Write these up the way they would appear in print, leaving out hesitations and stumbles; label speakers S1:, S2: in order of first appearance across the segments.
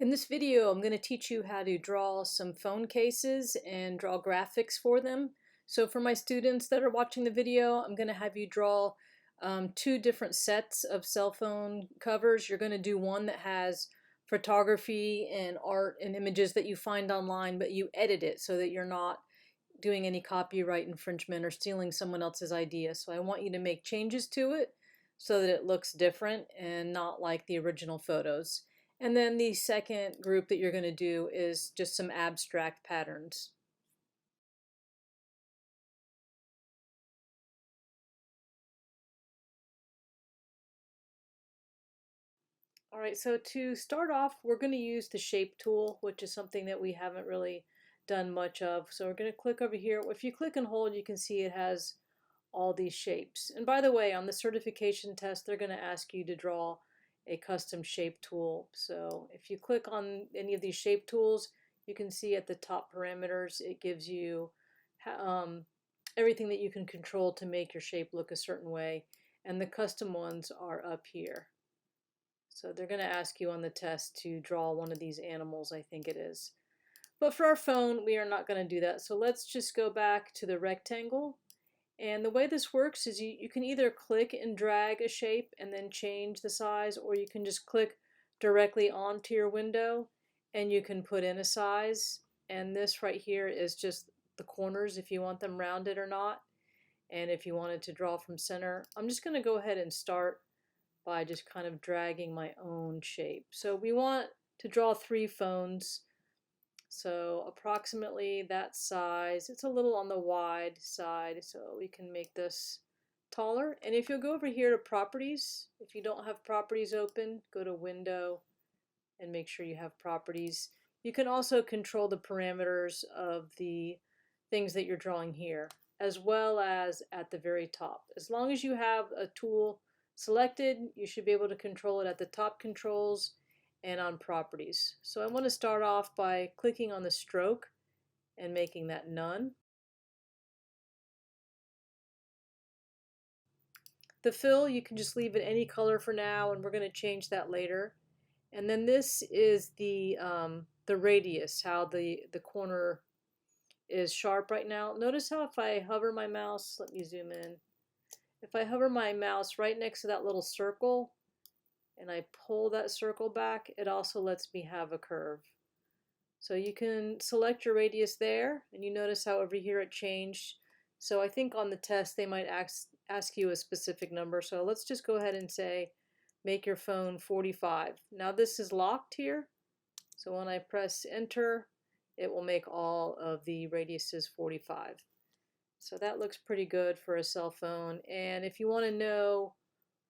S1: In this video, I'm going to teach you how to draw some phone cases and draw graphics for them. So for my students that are watching the video, I'm going to have you draw two different sets of cell phone covers. You're going to do one that has photography and art and images that you find online, but you edit it so that you're not doing any copyright infringement or stealing someone else's idea. So I want you to make changes to it so that it looks different and not like the original photos. And then the second group that you're going to do is just some abstract patterns. All right, so to start off, we're going to use the shape tool, which is something that we haven't really done much of. So we're going to click over here. If you click and hold, you can see it has all these shapes. And by the way, on the certification test, they're going to ask you to draw a custom shape tool. So if you click on any of these shape tools, you can see at the top parameters, it gives you everything that you can control to make your shape look a certain way. And the custom ones are up here. So they're going to ask you on the test to draw one of these animals, I think it is. But for our phone, we are not going to do that. So let's just go back to the rectangle. And the way this works is you can either click and drag a shape and then change the size, or you can just click directly onto your window and you can put in a size. And this right here is just the corners if you want them rounded or not. And if you wanted to draw from center, I'm just going to go ahead and start by just kind of dragging my own shape. So we want to draw 3 phones. So approximately that size. It's a little on the wide side, so we can make this taller. And if you'll go over here to properties, if you don't have properties open, go to window and make sure you have properties. You can also control the parameters of the things that you're drawing here, as well as at the very top. As long as you have a tool selected, you should be able to control it at the top controls and on properties. So I want to start off by clicking on the stroke and making that none. The fill, you can just leave it any color for now, and we're going to change that later. And then this is the radius, how the corner is sharp right now. Notice how if I hover my mouse, let me zoom in. If I hover my mouse right next to that little circle and I pull that circle back, it also lets me have a curve. So you can select your radius there, and you notice how over here it changed. So I think on the test they might ask you a specific number. So let's just go ahead and say, make your phone 45. Now this is locked here. So when I press enter, it will make all of the radiuses 45. So that looks pretty good for a cell phone. And if you want to know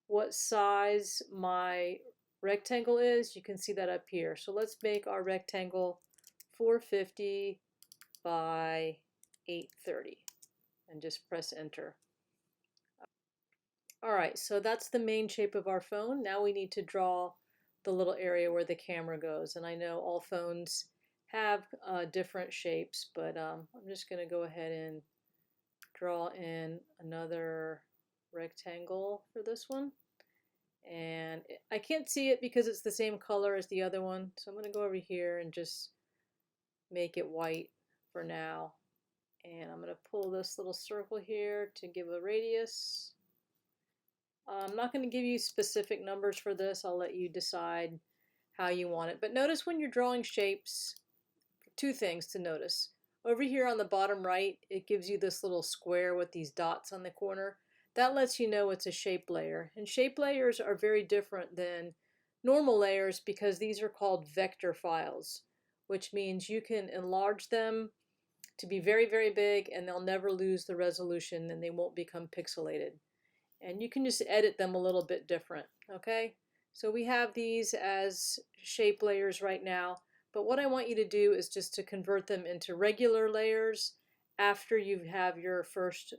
S1: what size my rectangle is, you can see that up here. So let's make our rectangle 450 by 830 and just press enter. All right, so that's the main shape of our phone. Now we need to draw the little area where the camera goes. And I know all phones have different shapes, but I'm just going to go ahead and draw in another rectangle for this one. And I can't see it because it's the same color as the other one. So I'm going to go over here and just make it white for now. And I'm going to pull this little circle here to give a radius. I'm not going to give you specific numbers for this. I'll let you decide how you want it. But notice when you're drawing shapes, 2 things to notice. Over here on the bottom right, it gives you this little square with these dots on the corner. That lets you know it's a shape layer. And shape layers are very different than normal layers because these are called vector files, which means you can enlarge them to be very, very big and they'll never lose the resolution and they won't become pixelated. And you can just edit them a little bit different, okay? So we have these as shape layers right now, but what I want you to do is just to convert them into regular layers after you have your first,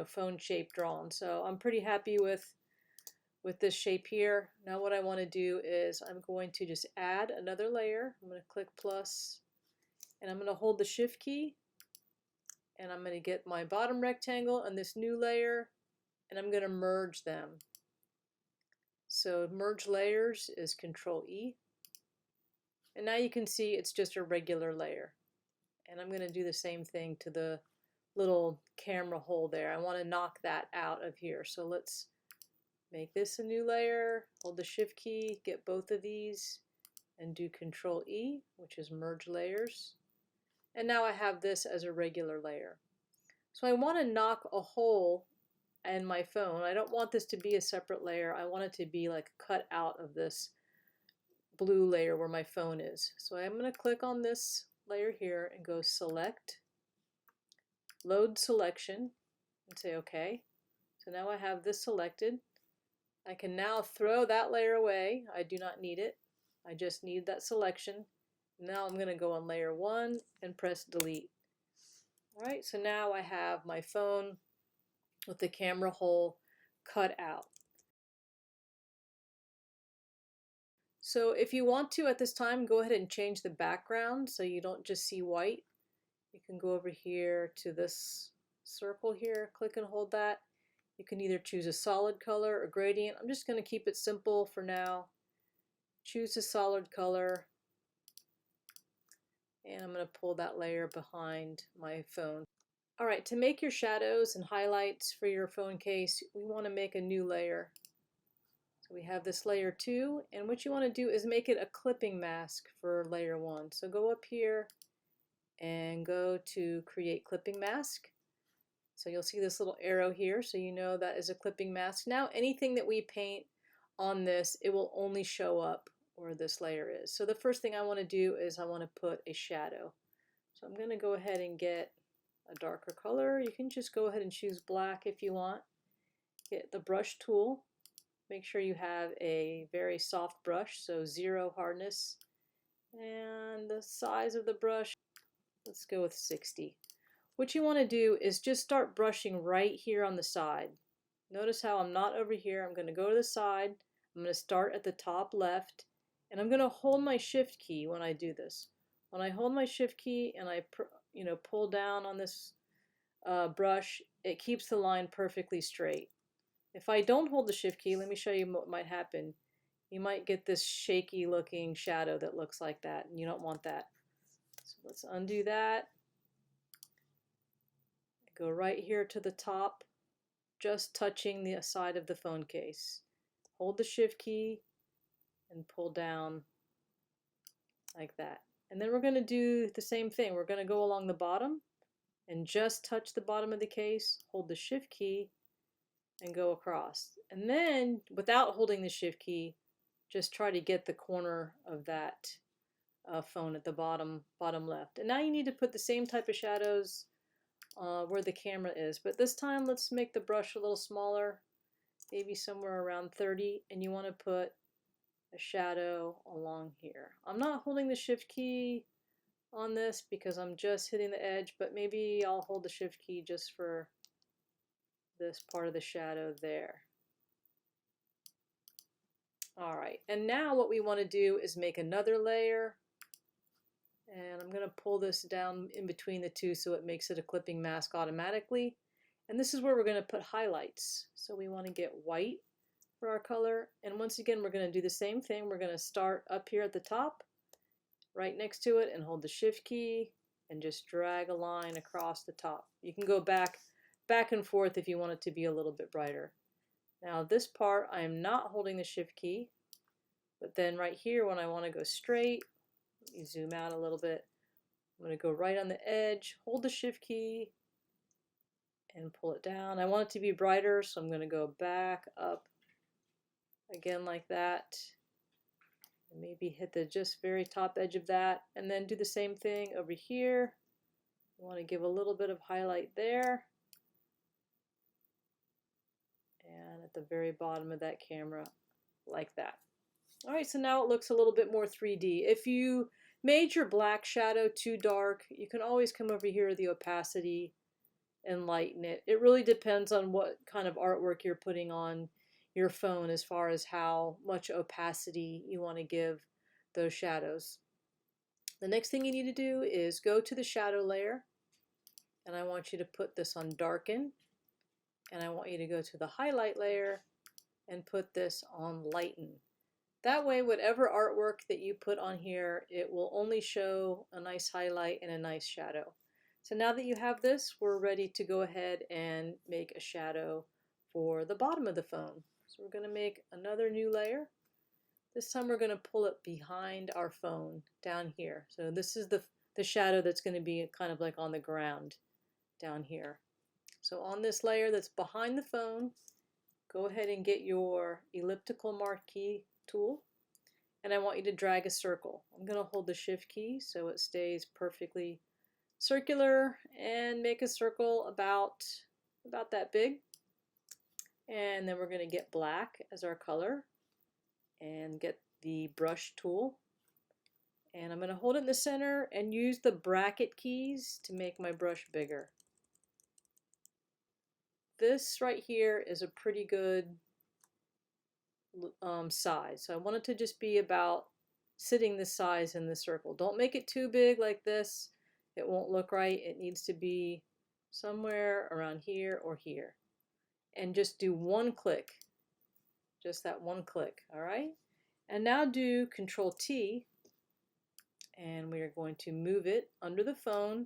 S1: phone shape drawn. So I'm pretty happy with this shape here. Now what I want to do is I'm going to just add another layer. I'm going to click plus, and I'm going to hold the shift key, and I'm going to get my bottom rectangle and this new layer, and I'm going to merge them. So merge layers is Control E. And now you can see it's just a regular layer. And I'm going to do the same thing to the little camera hole there. I want to knock that out of here. So let's make this a new layer, hold the shift key, get both of these, and do Control E, which is merge layers. And now I have this as a regular layer. So I want to knock a hole in my phone. I don't want this to be a separate layer. I want it to be like cut out of this blue layer where my phone is. So I'm going to click on this layer here and go Select, Load Selection, and say OK. So now I have this selected. I can now throw that layer away. I do not need it. I just need that selection. Now I'm going to go on layer 1 and press delete. Alright, so now I have my phone with the camera hole cut out. So if you want to at this time, go ahead and change the background so you don't just see white. You can go over here to this circle here, click and hold that. You can either choose a solid color or gradient. I'm just going to keep it simple for now. Choose a solid color, and I'm going to pull that layer behind my phone. Alright, to make your shadows and highlights for your phone case, we want to make a new layer. So we have this layer 2, and what you want to do is make it a clipping mask for layer 1. So go up here and go to Create Clipping Mask. So you'll see this little arrow here, so you know that is a clipping mask. Now anything that we paint on this, it will only show up where this layer is. So the first thing I want to do is I want to put a shadow. So I'm going to go ahead and get a darker color. You can just go ahead and choose black if you want. Get the brush tool. Make sure you have a very soft brush, so 0 hardness. And the size of the brush, let's go with 60. What you want to do is just start brushing right here on the side. Notice how I'm not over here. I'm going to go to the side. I'm going to start at the top left, and I'm going to hold my shift key when I do this. When I hold my shift key and I pull down on this brush, it keeps the line perfectly straight. If I don't hold the shift key, let me show you what might happen. You might get this shaky looking shadow that looks like that, and you don't want that. So let's undo that. Go right here to the top, just touching the side of the phone case. Hold the shift key and pull down like that. And then we're going to do the same thing. We're going to go along the bottom and just touch the bottom of the case, hold the shift key, and go across. And then, without holding the shift key, just try to get the corner of that phone at the bottom left. And now you need to put the same type of shadows where the camera is. But this time, let's make the brush a little smaller, maybe somewhere around 30, and you want to put a shadow along here. I'm not holding the shift key on this because I'm just hitting the edge, but maybe I'll hold the shift key just for this part of the shadow there. Alright, and now what we want to do is make another layer, and I'm going to pull this down in between the two so it makes it a clipping mask automatically. And this is where we're going to put highlights. So we want to get white for our color, and once again we're going to do the same thing. We're going to start up here at the top, right next to it, and hold the shift key and just drag a line across the top. You can go back and forth if you want it to be a little bit brighter. Now this part I am not holding the shift key, but then right here when I want to go straight, let me zoom out a little bit. I'm going to go right on the edge, hold the shift key, and pull it down. I want it to be brighter, so I'm going to go back up again like that. And maybe hit the just very top edge of that, and then do the same thing over here. I want to give a little bit of highlight there. And at the very bottom of that camera, like that. Alright, so now it looks a little bit more 3D. If you made your black shadow too dark, you can always come over here to the opacity and lighten it. It really depends on what kind of artwork you're putting on your phone as far as how much opacity you want to give those shadows. The next thing you need to do is go to the shadow layer, and I want you to put this on darken, and I want you to go to the highlight layer and put this on lighten. That way, whatever artwork that you put on here, it will only show a nice highlight and a nice shadow. So now that you have this, we're ready to go ahead and make a shadow for the bottom of the phone. So we're going to make another new layer. This time we're going to pull it behind our phone down here. So this is the shadow that's going to be kind of like on the ground down here. So on this layer that's behind the phone, go ahead and get your elliptical marquee tool, and I want you to drag a circle. I'm going to hold the shift key so it stays perfectly circular, and make a circle about that big. And then we're going to get black as our color and get the brush tool, and I'm going to hold it in the center and use the bracket keys to make my brush bigger. This right here is a pretty good size, so I want it to just be about sitting the size in the circle. Don't make it too big like this, it won't look right. It needs to be somewhere around here or here, and just do one click, just that one click. All right, and now do Control T, and we are going to move it under the phone,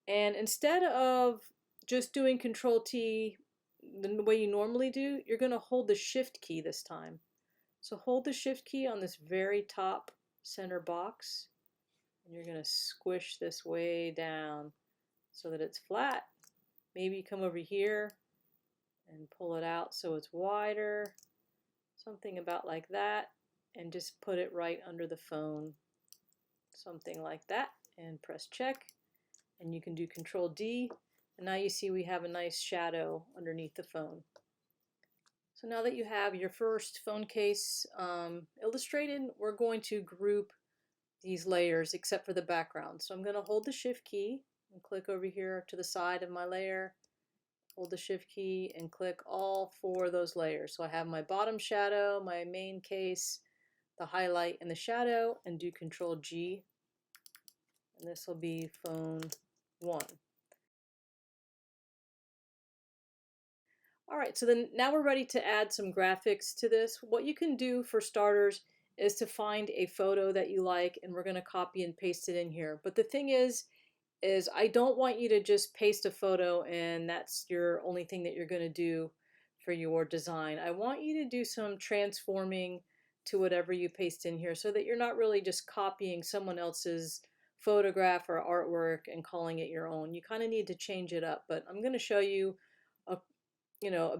S1: and instead of just doing Control T the way you normally do, you're going to hold the shift key this time. So hold the shift key on this very top center box, and you're going to squish this way down so that it's flat. Maybe come over here and pull it out so it's wider, something about like that, and just put it right under the phone, something like that, and press check, and you can do Control D, and now you see we have a nice shadow underneath the phone. So now that you have your first phone case illustrated, we're going to group these layers except for the background. So I'm going to hold the shift key and click over here to the side of my layer, hold the shift key and click all four of those layers. So I have my bottom shadow, my main case, the highlight, and the shadow, and do Control G, and this will be phone 1. Alright, so then now we're ready to add some graphics to this. What you can do for starters is to find a photo that you like, and we're going to copy and paste it in here. But the thing is I don't want you to just paste a photo and that's your only thing that you're going to do for your design. I want you to do some transforming to whatever you paste in here so that you're not really just copying someone else's photograph or artwork and calling it your own. You kind of need to change it up, but I'm going to show you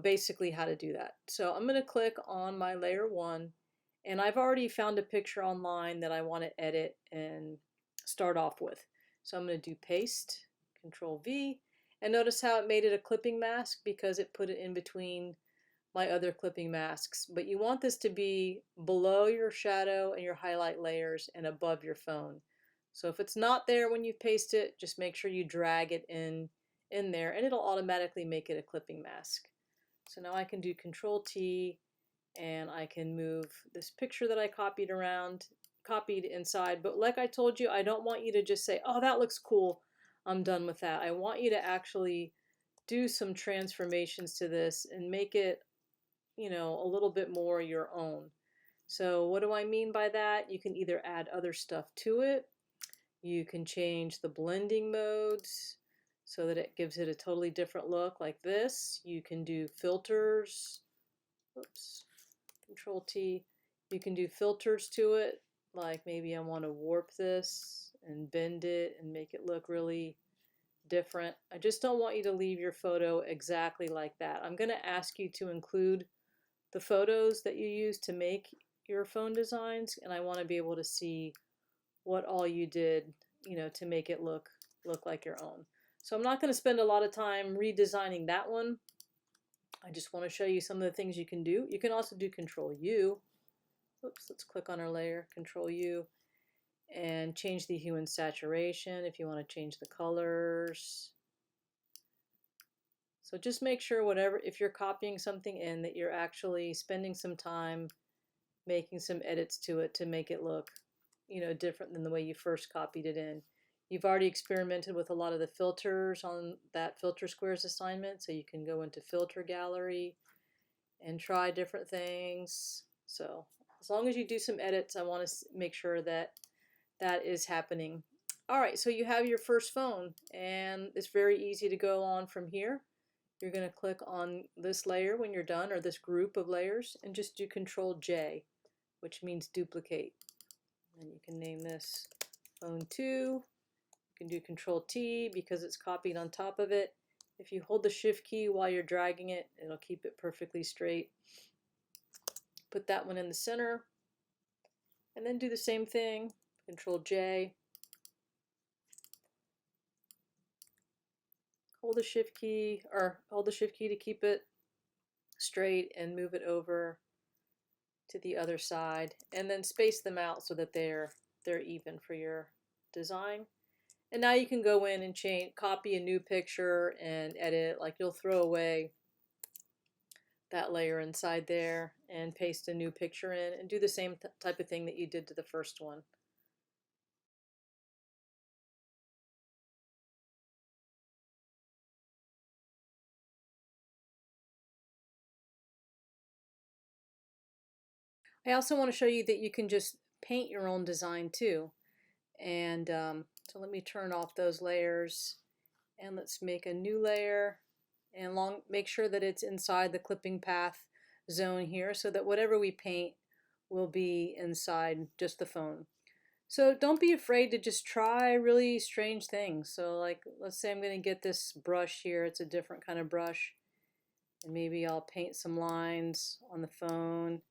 S1: basically how to do that. So I'm going to click on my layer 1, and I've already found a picture online that I want to edit and start off with. So I'm going to do paste, Control V, and notice how it made it a clipping mask because it put it in between my other clipping masks. But you want this to be below your shadow and your highlight layers and above your phone. So if it's not there when you paste it, just make sure you drag it in there, and it'll automatically make it a clipping mask. So now I can do Control T, and I can move this picture that I copied inside. But like I told you, I don't want you to just say, oh, that looks cool, I'm done with that. I want you to actually do some transformations to this and make it, a little bit more your own. So what do I mean by that? You can either add other stuff to it, you can change the blending modes so that it gives it a totally different look like this. You can do filters. Oops. Control T. You can do filters to it, like maybe I want to warp this and bend it and make it look really different. I just don't want you to leave your photo exactly like that. I'm going to ask you to include the photos that you use to make your phone designs, and I want to be able to see what all you did, to make it look like your own. So I'm not going to spend a lot of time redesigning that one. I just want to show you some of the things you can do. You can also do Control U. Oops, let's click on our layer, Control U, and change the hue and saturation if you want to change the colors. So just make sure if you're copying something in, that you're actually spending some time making some edits to it to make it look, different than the way you first copied it in. You've already experimented with a lot of the filters on that filter squares assignment, so you can go into filter gallery and try different things. So As long as you do some edits, I want to make sure that that is happening. All right, so you have your first phone, and it's very easy to go on from here. You're going to click on this layer when you're done, or this group of layers, and just do Control J, which means duplicate. And you can name this phone 2. You can do Control T because it's copied on top of it. If you hold the Shift key while you're dragging it, it'll keep it perfectly straight. Put that one in the center, and then do the same thing. Control J. Hold the Shift key, or hold the Shift key to keep it straight, and move it over to the other side, and then space them out so that they're even for your design. And now you can go in and copy a new picture and edit. Like, you'll throw away that layer inside there and paste a new picture in, and do the same type of thing that you did to the first one. I also want to show you that you can just paint your own design too. And so let me turn off those layers, and let's make a new layer, and make sure that it's inside the clipping path zone here, so that whatever we paint will be inside just the phone. So don't be afraid to just try really strange things. So, like, let's say I'm going to get this brush here. It's a different kind of brush, and maybe I'll paint some lines on the phone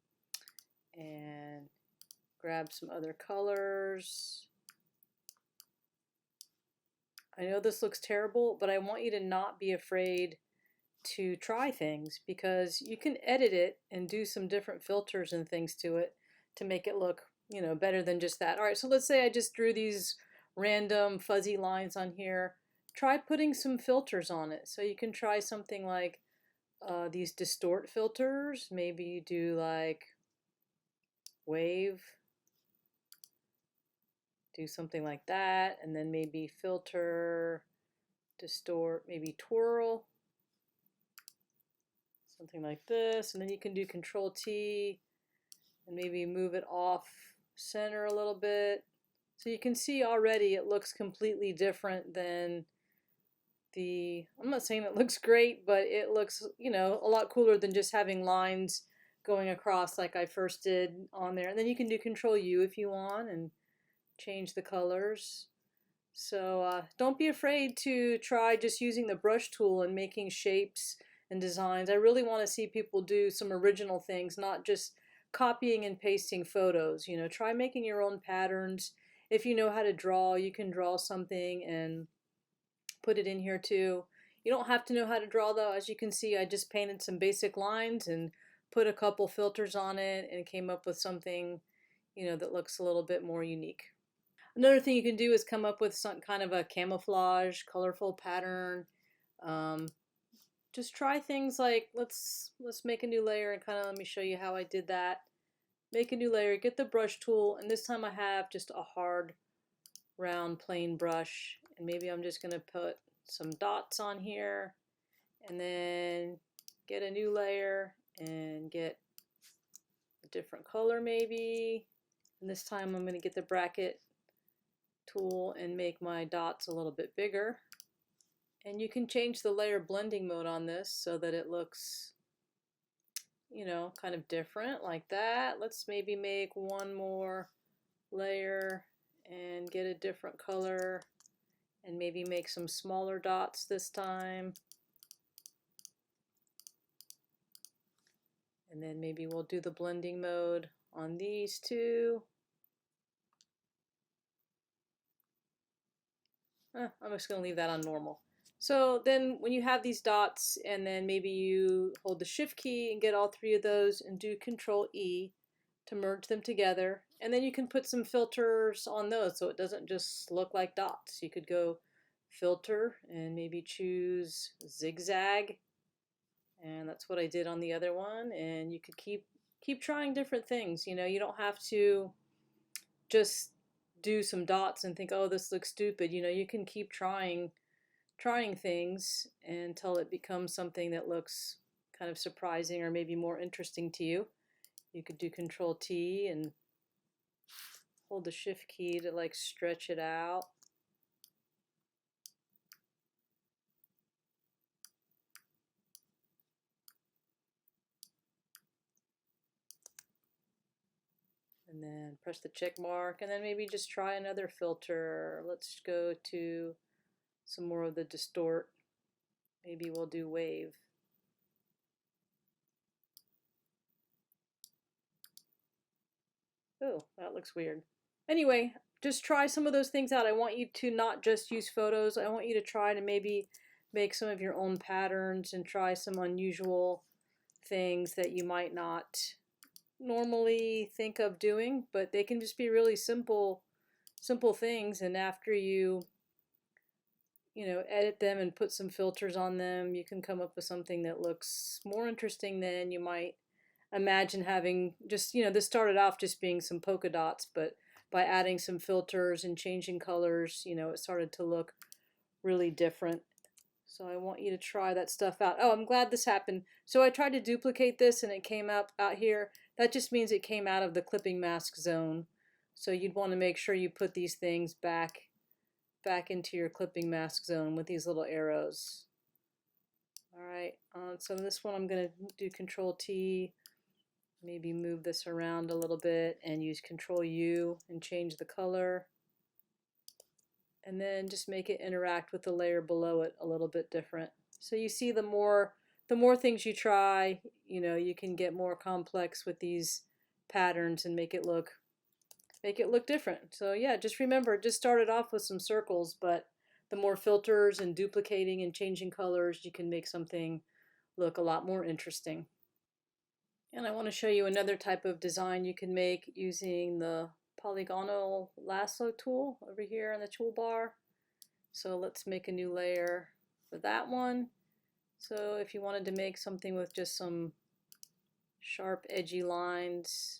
S1: and grab some other colors. I know this looks terrible, but I want you to not be afraid to try things, because you can edit it and do some different filters and things to it to make it look, better than just that. All right, so let's say I just drew these random fuzzy lines on here. Try putting some filters on it. So you can try something like these distort filters. Maybe you do like wave, do something like that, and then maybe filter, distort, maybe twirl, something like this. And then you can do Control T and maybe move it off center a little bit. So you can see already it looks completely different than I'm not saying it looks great, but it looks, a lot cooler than just having lines going across like I first did on there. And then you can do Control U if you want and change the colors. So don't be afraid to try just using the brush tool and making shapes and designs. I really want to see people do some original things, not just copying and pasting photos. Try making your own patterns. If you know how to draw, you can draw something and put it in here too. You don't have to know how to draw though. As you can see, I just painted some basic lines and put a couple filters on it and came up with something, that looks a little bit more unique. Another thing you can do is come up with some kind of a camouflage, colorful pattern. Just try things like, let's make a new layer, and kind of let me show you how I did that. Make a new layer, get the brush tool, and this time I have just a hard, round, plain brush, and maybe I'm just going to put some dots on here, and then get a new layer and get a different color maybe. And this time I'm going to get the bracket tool and make my dots a little bit bigger. And you can change the layer blending mode on this so that it looks, kind of different like that. Let's maybe make one more layer and get a different color, and maybe make some smaller dots this time. And then maybe we'll do the blending mode on these two. I'm just going to leave that on normal. So then when you have these dots, and then maybe you hold the Shift key and get all three of those and do Control E to merge them together. And then you can put some filters on those so it doesn't just look like dots. You could go filter and maybe choose zigzag. And that's what I did on the other one. And you could keep trying different things. You don't have to just do some dots and think, oh, this looks stupid. You can keep trying things until it becomes something that looks kind of surprising or maybe more interesting to you. You could do Control T and hold the Shift key to like stretch it out. And then press the check mark, and then maybe just try another filter. Let's go to some more of the distort. Maybe we'll do wave. Oh, that looks weird. Anyway, just try some of those things out. I want you to not just use photos. I want you to try to maybe make some of your own patterns and try some unusual things that you might not normally think of doing, but they can just be really simple things. And after you edit them and put some filters on them, you can come up with something that looks more interesting than you might imagine having. Just, this started off just being some polka dots, but by adding some filters and changing colors, it started to look really different. So I want you to try that stuff out. Oh, I'm glad this happened. So I tried to duplicate this and it came out here. That just means it came out of the clipping mask zone. So you'd want to make sure you put these things back into your clipping mask zone with these little arrows. All right, so this one I'm going to do Control T, maybe move this around a little bit and use Control U and change the color. And then just make it interact with the layer below it a little bit different. So you see the more things you try, you can get more complex with these patterns and make it look different. So yeah, just remember, just started off with some circles, but the more filters and duplicating and changing colors, you can make something look a lot more interesting. And I want to show you another type of design you can make using the polygonal lasso tool over here in the toolbar. So let's make a new layer for that one. So if you wanted to make something with just some sharp edgy lines,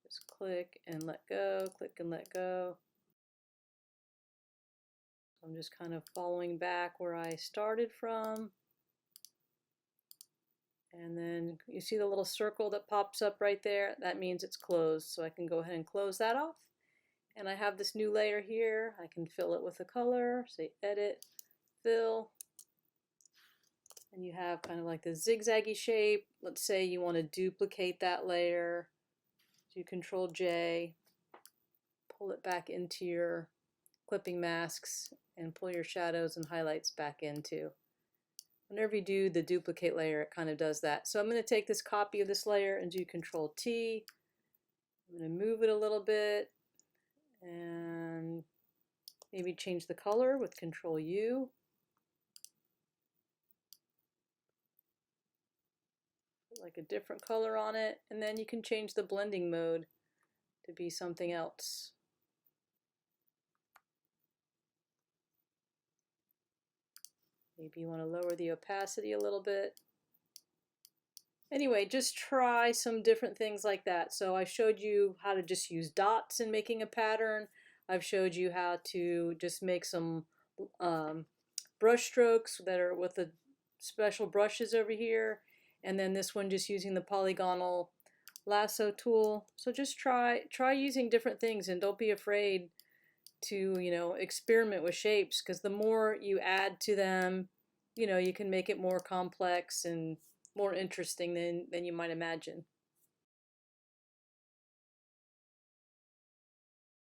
S1: just click and let go, click and let go. I'm just kind of following back where I started from. And then you see the little circle that pops up right there? That means it's closed. So I can go ahead and close that off. And I have this new layer here. I can fill it with a color. Say Edit, Fill. And you have kind of like the zigzaggy shape. Let's say you want to duplicate that layer. Do Control J, pull it back into your clipping masks, and pull your shadows and highlights back into. Whenever you do the duplicate layer, it kind of does that. So I'm going to take this copy of this layer and do Control T. I'm going to move it a little bit and maybe change the color with Control U. Put like a different color on it, and then you can change the blending mode to be something else. Maybe you want to lower the opacity a little bit. Anyway, just try some different things like that. So I showed you how to just use dots in making a pattern. I've showed you how to just make some brush strokes that are with the special brushes over here. And then this one just using the polygonal lasso tool. So just try using different things, and don't be afraid to experiment with shapes, because the more you add to them, you can make it more complex and more interesting than you might imagine.